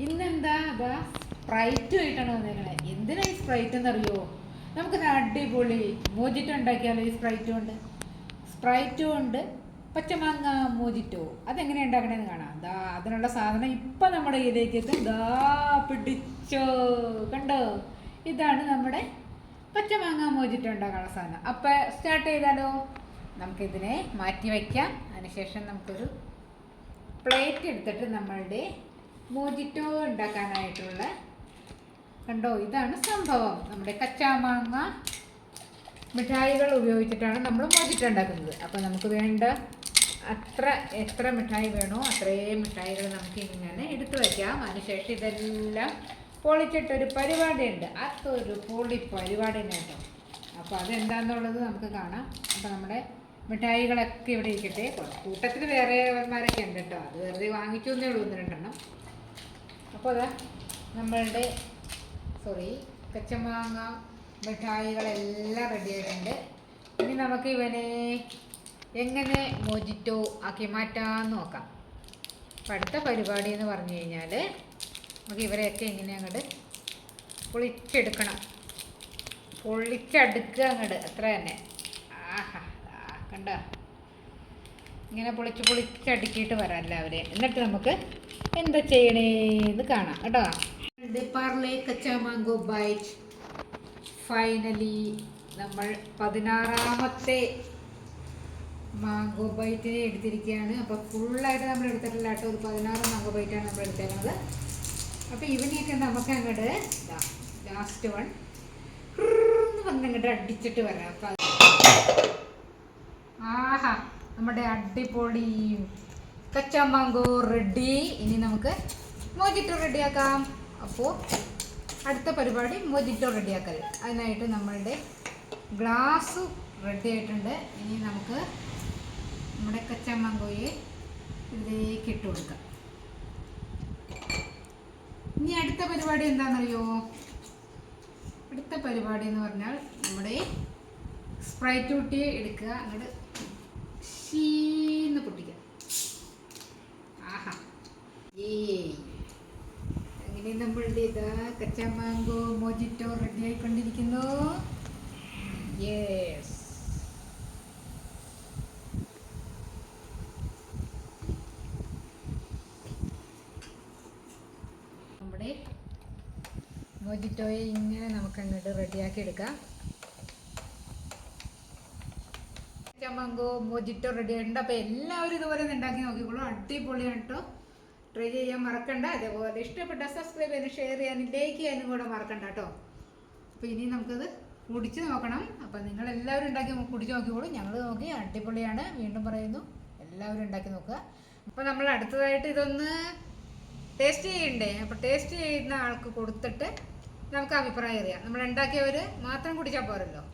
ഇന്നെന്താ അതാ സ്പ്രൈറ്റുമായിട്ടാണ് വന്നേക്കണേ. എന്തിനാ ഈ സ്പ്രൈറ്റ് എന്നറിയോ? നമുക്കൊരു അടിപൊളി മോജിറ്റോ ഉണ്ടാക്കിയാലോ? ഈ സ്പ്രൈറ്റും ഉണ്ട് പച്ചമാങ്ങ മോജിറ്റോ. അതെങ്ങനെയാണ് ഉണ്ടാക്കണേന്ന് കാണാം. ദാ അതിനുള്ള സാധനം ഇപ്പം നമ്മുടെ ഇതിലേക്ക് എത്തും. ദാ പിടിച്ചോ, കണ്ടോ? ഇതാണ് നമ്മുടെ പച്ചമാങ്ങ മോജിറ്റോ ഉണ്ടാക്കാനുള്ള സാധനം. അപ്പം സ്റ്റാർട്ട് ചെയ്താലോ? നമുക്കിതിനെ മാറ്റി വയ്ക്കാം. അതിനുശേഷം നമുക്കൊരു പ്ലേറ്റ് എടുത്തിട്ട് നമ്മളുടെ മോജിറ്റോ ഉണ്ടാക്കാനായിട്ടുള്ള, കണ്ടോ, ഇതാണ് സംഭവം. നമ്മുടെ കച്ചാമാങ്ങ മിഠായികൾ ഉപയോഗിച്ചിട്ടാണ് നമ്മൾ മോജിറ്റോ ഉണ്ടാക്കുന്നത്. അപ്പോൾ നമുക്ക് വേണ്ട എത്ര മിഠായി വേണോ അത്രയും മിഠായികൾ നമുക്ക് ഇങ്ങനെ എടുത്തു വയ്ക്കാം. അതിനുശേഷം ഇതെല്ലാം പൊളിച്ചിട്ടൊരു പരിപാടിയുണ്ട്. അതൊരു പൊളി പരിപാടി തന്നെ കേട്ടോ. അപ്പോൾ അതെന്താണെന്നുള്ളത് നമുക്ക് കാണാം. അപ്പോൾ നമ്മുടെ മിഠായികളൊക്കെ ഇവിടെ ഇരിക്കട്ടെ. കൂട്ടത്തിൽ വേറെമാരൊക്കെ ഉണ്ട് കേട്ടോ. അത് വെറുതെ വാങ്ങിച്ചു എന്നേ ഉള്ളൂ, 1-2 അപ്പോൾ അതാ നമ്മളുടെ കച്ചമാങ്ങ മിഠായികളെല്ലാം റെഡി ആയിട്ടുണ്ട്. ഇനി നമുക്ക് ഇവനെ എങ്ങനെ മോജിറ്റോ ആക്കി മാറ്റാമെന്ന് നോക്കാം. അപ്പം അടുത്ത പരിപാടി എന്ന് പറഞ്ഞു കഴിഞ്ഞാൽ നമുക്ക് ഇവരെയൊക്കെ ഇങ്ങനെ അങ്ങോട്ട് പൊളിച്ചെടുക്കണം. പൊളിച്ചടുക്കുക അങ്ങോട്ട്, അത്ര തന്നെ. ആഹാ, കണ്ട, ഇങ്ങനെ പൊളിച്ചടുക്കിയിട്ട് വരാം എല്ലാവരെയും. എന്നിട്ട് നമുക്ക് എന്താ ചെയ്യണേന്ന് കാണാം കേട്ടോ. Parle Kacha mango bite. Finally നമ്മൾ 16ാമത്തെ മാംഗോ ബൈറ്റിനെ എടുത്തിരിക്കുകയാണ്. അപ്പോൾ ഫുള്ളായിട്ട് നമ്മൾ എടുത്തിട്ടില്ല കേട്ടോ. ഒരു 16 മാംഗോ ബൈറ്റാണ് നമ്മൾ എടുത്തേക്കുന്നത്. അപ്പോൾ ഇവനെയൊക്കെ നമുക്ക് അങ്ങോട്ട് ലാസ്റ്റ് വൺ വന്നങ്ങോട്ട് അടിച്ചിട്ട് വരാം. അപ്പം ആഹാ, നമ്മുടെ അടിപൊളി കച്ചാ മാംഗോ റെഡി. ഇനി നമുക്ക് മോജിറ്റോ റെഡിയാക്കാം. അപ്പോൾ അടുത്ത പരിപാടി മോജിറ്റോ റെഡിയാക്കൽ. അതിനായിട്ട് നമ്മളുടെ ഗ്ലാസ് റെഡി ആയിട്ടുണ്ട്. ഇനി നമുക്ക് നമ്മുടെ കച്ചാ മാംഗോയെ ഇതിലേക്ക് ഇട്ട് കൊടുക്കാം. ഇനി അടുത്ത പരിപാടി എന്താണെന്നറിയോ? അടുത്ത പരിപാടി എന്ന് പറഞ്ഞാൽ നമ്മുടെ സ്പ്രൈറ്റ് ഊട്ടിയെ എടുക്കുക, അങ്ങോട്ട് ഷീന്ന് പൊട്ടിക്കുക. ആഹാ, അങ്ങനെ നമ്മളുടെ ഇതാ Kaccha mango mojito ready ആയിക്കൊണ്ടിരിക്കുന്നു. Yes, നമ്മുടെ മോജിറ്റോയെ ഇങ്ങനെ നമുക്ക് അങ്ങോട്ട് റെഡിയാക്കി എടുക്കാം. മാംഗോ മോജിറ്റോ റെഡി ആയിട്ടുണ്ട്. അപ്പോൾ എല്ലാവരും ഇതുപോലെ ഉണ്ടാക്കി നോക്കിക്കോളൂ. അടിപൊളിയാണ് കേട്ടോ. ട്രൈ ചെയ്യാൻ മറക്കണ്ട. അതേപോലെ ഇഷ്ടപ്പെട്ട സബ്സ്ക്രൈബ് ചെയ്യാനും ഷെയർ ചെയ്യാനും ലൈക്ക് ചെയ്യാനും കൂടെ മറക്കണ്ട കേട്ടോ. അപ്പോൾ ഇനി നമുക്കത് കുടിച്ച് നോക്കണം. അപ്പോൾ നിങ്ങളെല്ലാവരും ഉണ്ടാക്കി കുടിച്ച് നോക്കിക്കോളൂ. ഞങ്ങൾ നോക്കി, അടിപൊളിയാണ്. വീണ്ടും പറയുന്നു, എല്ലാവരും ഉണ്ടാക്കി നോക്കുക. അപ്പോൾ നമ്മൾ അടുത്തതായിട്ട് ഇതൊന്ന് ടേസ്റ്റ് ചെയ്യണ്ടേ? അപ്പോൾ ടേസ്റ്റ് ചെയ്യുന്ന ആൾക്ക് കൊടുത്തിട്ട് നമുക്ക് അഭിപ്രായം അറിയാം. നമ്മൾ ഉണ്ടാക്കിയവർ മാത്രം കുടിച്ചാൽ പോരല്ലോ.